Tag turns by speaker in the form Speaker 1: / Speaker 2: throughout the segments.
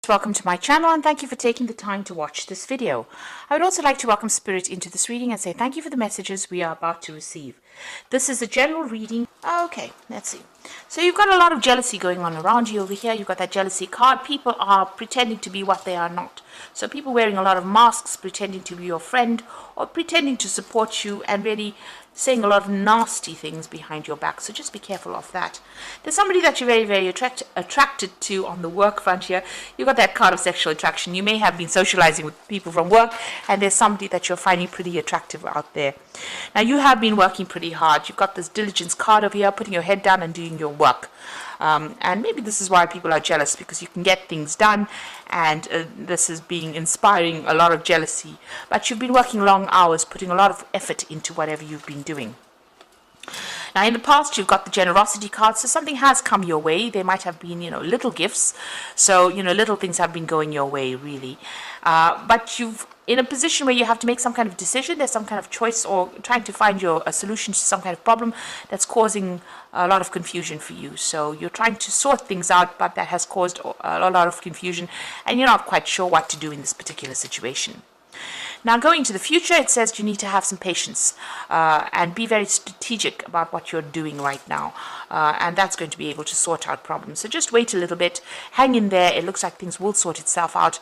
Speaker 1: Welcome to my channel and thank you for taking the time to watch this video. I would also like to welcome Spirit into this reading and say thank you for the messages we are about to receive. This is a general reading. Okay, let's see. So you've got a lot of jealousy going on around you over here. You've got that jealousy card. People are pretending to be what they are not. So people wearing a lot of masks, pretending to be your friend or pretending to support you and really saying a lot of nasty things behind your back. So just be careful of that. There's somebody that you're very attracted to on the work front here. You've got that card of sexual attraction. You may have been socializing with people from work and there's somebody that you're finding pretty attractive out there. Now you have been working pretty hard. You've got this diligence card over here, putting your head down and doing your work. And maybe this is why people are jealous, because you can get things done, and this is being inspiring a lot of jealousy. But you've been working long hours, putting a lot of effort into whatever you've been doing. Now, in the past, you've got the generosity card, so something has come your way. There might have been, little gifts. So, little things have been going your way, really. But you've in a position where you have to make some kind of decision. There's some kind of choice or trying to find a solution to some kind of problem that's causing a lot of confusion for you. So you're trying to sort things out, but that has caused a lot of confusion, and you're not quite sure what to do in this particular situation. Now, going into the future, it says you need to have some patience and be very strategic about what you're doing right now. And that's going to be able to sort out problems. So just wait a little bit, hang in there. It looks like things will sort itself out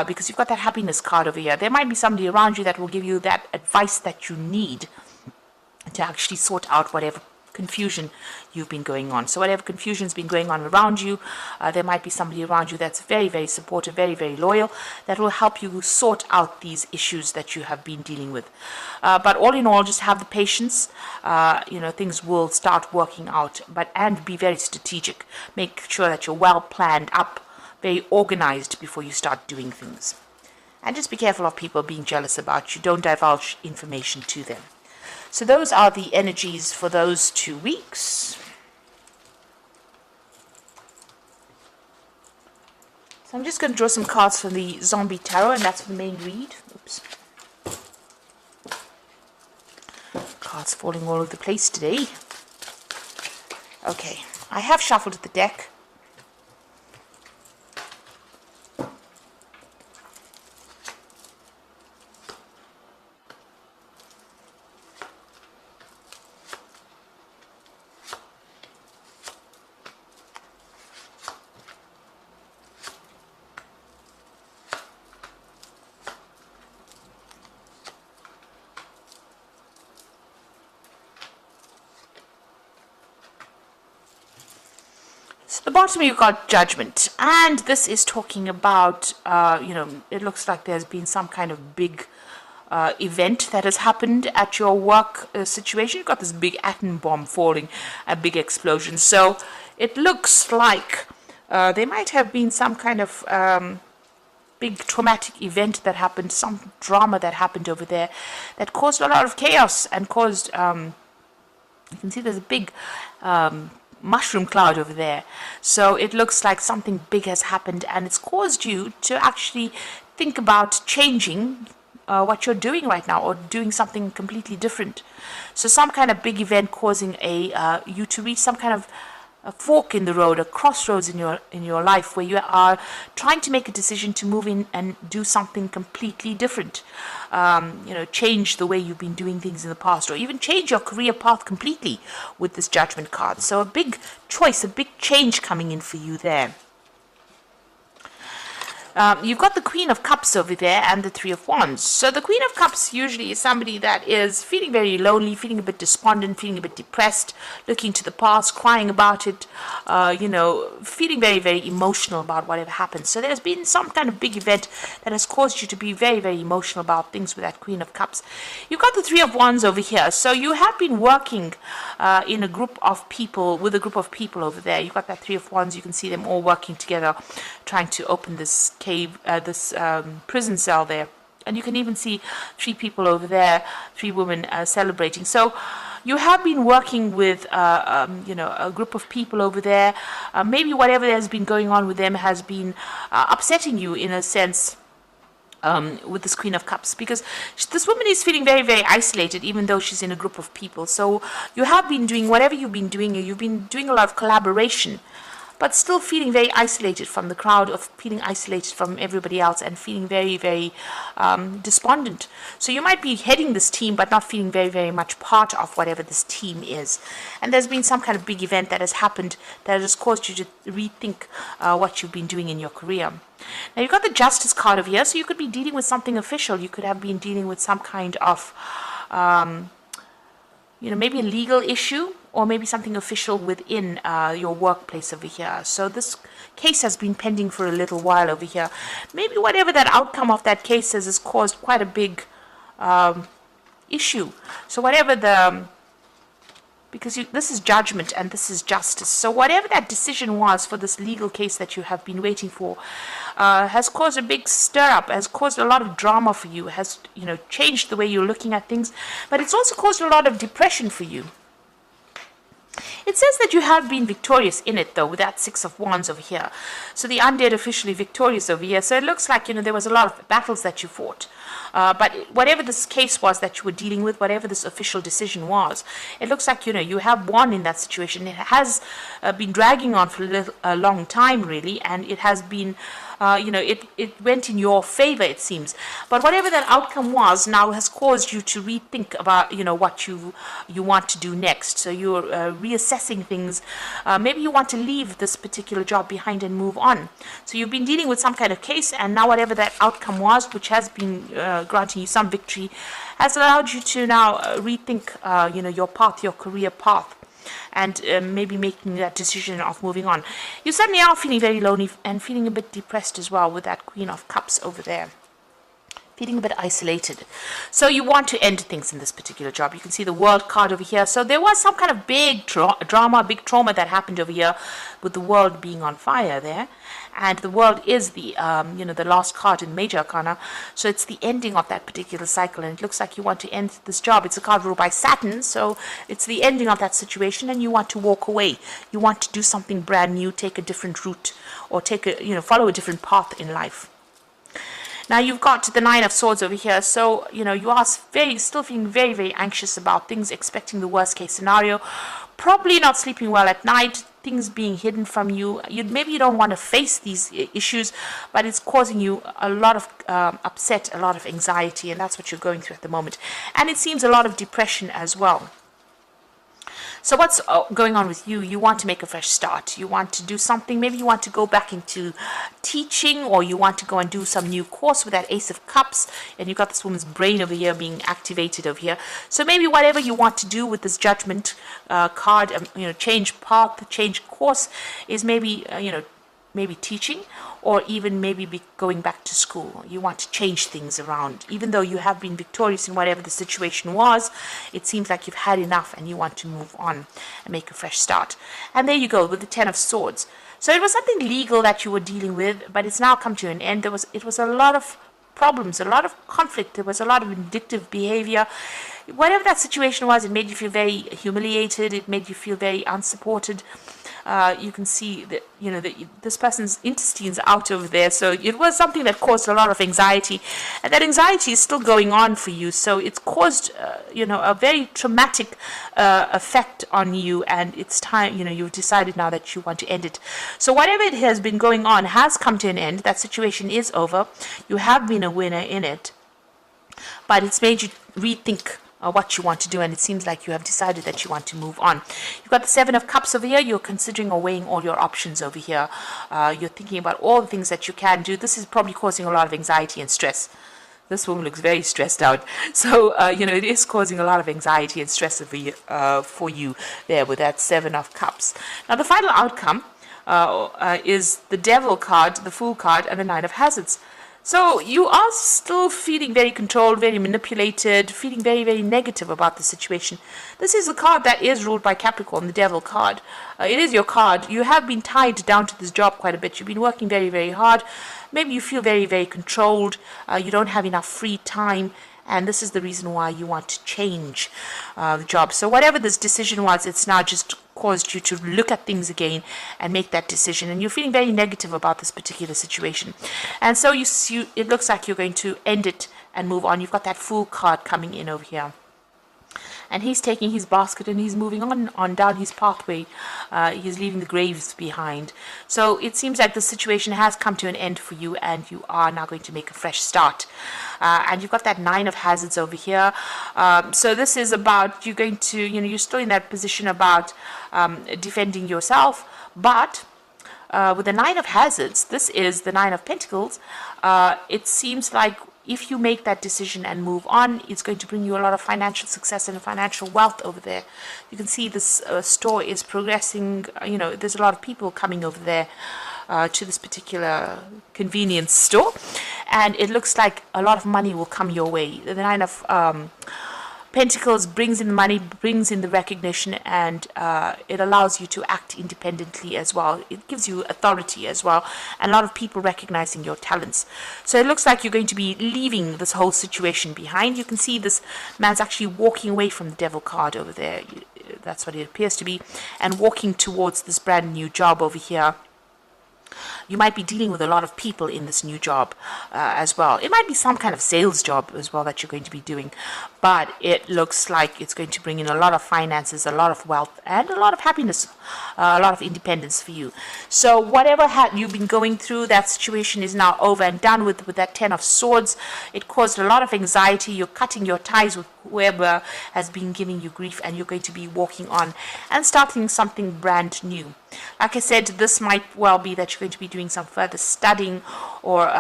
Speaker 1: because you've got that happiness card over here. There might be somebody around you that will give you that advice that you need to actually sort out whatever confusion you've been going on. So whatever confusion's been going on around you, there might be somebody around you that's very supportive, very loyal, that will help you sort out these issues that you have been dealing with. But all in all, just have the patience. Things will start working out, and be very strategic. Make sure that you're well planned up, very organized before you start doing things. And just be careful of people being jealous about you. Don't divulge information to them. So those are the energies for those 2 weeks. So I'm just going to draw some cards from the Zombie Tarot, and that's for the main read. Oops. Cards falling all over the place today. Okay, I have shuffled the deck. So the bottom you've got Judgment, and this is talking about, it looks like there's been some kind of big event that has happened at your work situation. You've got this big atom bomb falling, a big explosion. So it looks like there might have been some kind of big traumatic event that happened, some drama that happened over there that caused a lot of chaos and caused, you can see there's a big mushroom cloud over there. So it looks like something big has happened, and it's caused you to actually think about changing what you're doing right now, or doing something completely different. So some kind of big event causing you to reach some kind of a fork in the road, a crossroads in your life, where you are trying to make a decision to move in and do something completely different. Change the way you've been doing things in the past, or even change your career path completely with this Judgment card. So a big choice, a big change coming in for you there. You've got the Queen of Cups over there and the Three of Wands. So the Queen of Cups usually is somebody that is feeling very lonely, feeling a bit despondent, feeling a bit depressed, looking to the past, crying about it, feeling very emotional about whatever happened. So there's been some kind of big event that has caused you to be very emotional about things with that Queen of Cups. You've got the Three of Wands over here. So you have been working in a group of people, with a group of people over there. You've got that Three of Wands. You can see them all working together, trying to open this this prison cell there, and you can even see 3 people over there, 3 women celebrating. So you have been working with a group of people over there. Maybe whatever has been going on with them has been upsetting you in a sense, with this Queen of Cups, because this woman is feeling very isolated, even though she's in a group of people. So you have been doing whatever you've been doing a lot of collaboration but still feeling very isolated from the crowd, of feeling isolated from everybody else, and feeling very, very despondent. So you might be heading this team, but not feeling very, very much part of whatever this team is. And there's been some kind of big event that has happened that has caused you to rethink what you've been doing in your career. Now you've got the Justice card over here, so you could be dealing with something official. You could have been dealing with some kind of maybe a legal issue, or maybe something official within your workplace over here. So this case has been pending for a little while over here. Maybe whatever that outcome of that case is has caused quite a big issue. So whatever because this is judgment and this is justice. So whatever that decision was for this legal case that you have been waiting for has caused a big stir up, has caused a lot of drama for you, has changed the way you're looking at things, but it's also caused a lot of depression for you. It says that you have been victorious in it, though, with that Six of Wands over here. So the undead officially victorious over here. So it looks like, there was a lot of battles that you fought. But whatever this case was that you were dealing with, whatever this official decision was, it looks like, you have won in that situation. It has been dragging on for a long time, really, and it has been it went in your favor, it seems. But whatever that outcome was now has caused you to rethink about, what you want to do next. So you're reassessing things. Maybe you want to leave this particular job behind and move on. So you've been dealing with some kind of case, and now whatever that outcome was, which has been granting you some victory, has allowed you to now rethink, your path, your career path, and maybe making that decision of moving on. You suddenly are feeling very lonely and feeling a bit depressed as well with that Queen of Cups over there. Feeling a bit isolated. So you want to end things in this particular job. You can see the World card over here. So there was some kind of big drama, big trauma that happened over here with the world being on fire there. And the World is the, the last card in Major Arcana. So it's the ending of that particular cycle. And it looks like you want to end this job. It's a card ruled by Saturn. So it's the ending of that situation, and you want to walk away. You want to do something brand new, take a different route, or follow a different path in life. Now you've got the Nine of Swords over here, so you are still feeling very, very anxious about things, expecting the worst case scenario, probably not sleeping well at night, things being hidden from you. Maybe you don't want to face these issues, but it's causing you a lot of upset, a lot of anxiety, and that's what you're going through at the moment. And it seems a lot of depression as well. So what's going on with you? You want to make a fresh start. You want to do something. Maybe you want to go back into teaching, or you want to go and do some new course with that Ace of Cups. And you've got this woman's brain over here being activated over here. So maybe whatever you want to do with this Judgment card, change path, change course, is maybe, maybe teaching, or even maybe going back to school. You want to change things around. Even though you have been victorious in whatever the situation was, it seems like you've had enough and you want to move on and make a fresh start. And there you go with the Ten of Swords. So it was something legal that you were dealing with, but it's now come to an end. It was a lot of problems, a lot of conflict. There was a lot of vindictive behavior. Whatever that situation was, it made you feel very humiliated. It made you feel very unsupported. You can see that, this person's intestines out over there. So it was something that caused a lot of anxiety. And that anxiety is still going on for you. So it's caused, a very traumatic effect on you. And it's time, you've decided now that you want to end it. So whatever it has been going on has come to an end. That situation is over. You have been a winner in it. But it's made you rethink what you want to do, and it seems like you have decided that you want to move on. You've got the Seven of Cups over here. You're considering or weighing all your options over here. You're thinking about all the things that you can do. This is probably causing a lot of anxiety and stress. This woman looks very stressed out. So, it is causing a lot of anxiety and stress for you there with that Seven of Cups. Now, the final outcome is the Devil card, the Fool card, and the Nine of Hazards. So you are still feeling very controlled, very manipulated, feeling very, very negative about the situation. This is a card that is ruled by Capricorn, the Devil card. It is your card. You have been tied down to this job quite a bit. You've been working very, very hard. Maybe you feel very, very controlled. You don't have enough free time. And this is the reason why you want to change the job. So whatever this decision was, it's now just caused you to look at things again and make that decision. And you're feeling very negative about this particular situation. And so it looks like you're going to end it and move on. You've got that Fool card coming in over here. and he's taking his basket and he's moving on down his pathway. He's leaving the graves behind. So it seems like the situation has come to an end for you, and you are now going to make a fresh start. And you've got that 9 of hazards over here. So this is about you're going to, you're still in that position about defending yourself, but with the 9 of hazards, this is the 9 of pentacles. It seems like if you make that decision and move on, it's going to bring you a lot of financial success and financial wealth over there. You can see this store is progressing. There's a lot of people coming over there to this particular convenience store, and it looks like a lot of money will come your way. The 9 of Pentacles brings in money, brings in the recognition, and it allows you to act independently as well. It gives you authority as well, and a lot of people recognizing your talents. So it looks like you're going to be leaving this whole situation behind. You can see this man's actually walking away from the Devil card over there. That's what it appears to be, and walking towards this brand new job over here. You might be dealing with a lot of people in this new job as well. It might be some kind of sales job as well that you're going to be doing, but it looks like it's going to bring in a lot of finances, a lot of wealth, and a lot of happiness, a lot of independence for you. So whatever you've been going through, that situation is now over and done with that 10 of swords. It caused a lot of anxiety. You're cutting your ties with whoever has been giving you grief, and you're going to be walking on and starting something brand new. Like I said, this might well be that you're going to be doing some further studying, or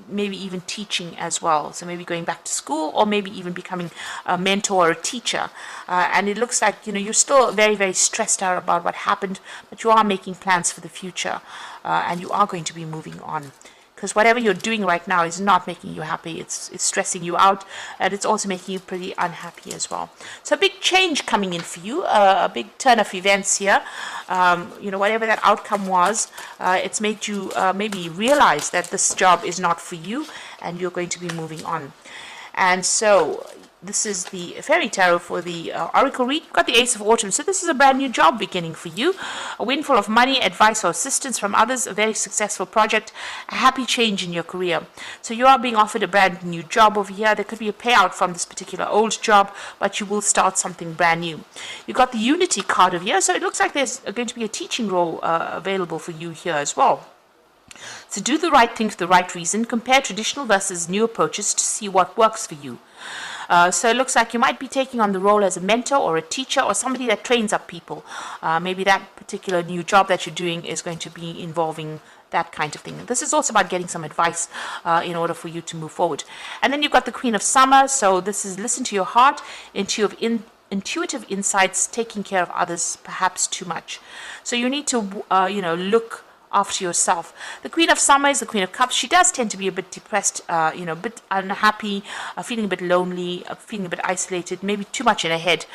Speaker 1: maybe even teaching as well. So maybe going back to school, or maybe even becoming a mentor or a teacher. And it looks like you're still very, very stressed out about what happened, but you are making plans for the future, and you are going to be moving on. Because whatever you're doing right now is not making you happy. It's stressing you out, and it's also making you pretty unhappy as well. So a big change coming in for you, a big turn of events here. Whatever that outcome was, it's made you maybe realize that this job is not for you, and you're going to be moving on. And so this is the Fairy Tarot for the Oracle read. You've got the Ace of Autumn. So this is a brand new job beginning for you. A windfall of money, advice or assistance from others, a very successful project, a happy change in your career. So you are being offered a brand new job over here. There could be a payout from this particular old job, but you will start something brand new. You've got the Unity card over here. So it looks like there's going to be a teaching role available for you here as well. So do the right thing for the right reason. Compare traditional versus new approaches to see what works for you. So it looks like you might be taking on the role as a mentor or a teacher or somebody that trains up people. Maybe that particular new job that you're doing is going to be involving that kind of thing. This is also about getting some advice in order for you to move forward. And then you've got the Queen of Summer. So this is listen to your heart, intuitive insights, taking care of others, perhaps too much. So you need to, look after yourself. The Queen of Summer is the Queen of Cups. She does tend to be a bit depressed, a bit unhappy, feeling a bit lonely, feeling a bit isolated, maybe too much in her head.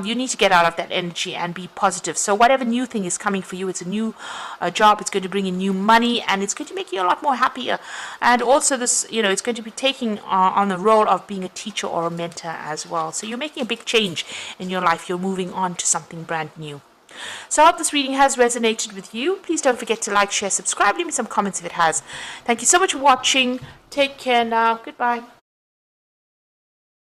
Speaker 1: You need to get out of that energy and be positive. So whatever new thing is coming for you, it's a new job, it's going to bring in new money, and it's going to make you a lot more happier. And also this, it's going to be taking on the role of being a teacher or a mentor as well. So you're making a big change in your life. You're moving on to something brand new. So I hope this reading has resonated with you. Please don't forget to like, share, subscribe, leave me some comments if it has. Thank you so much for watching. Take care now. Goodbye.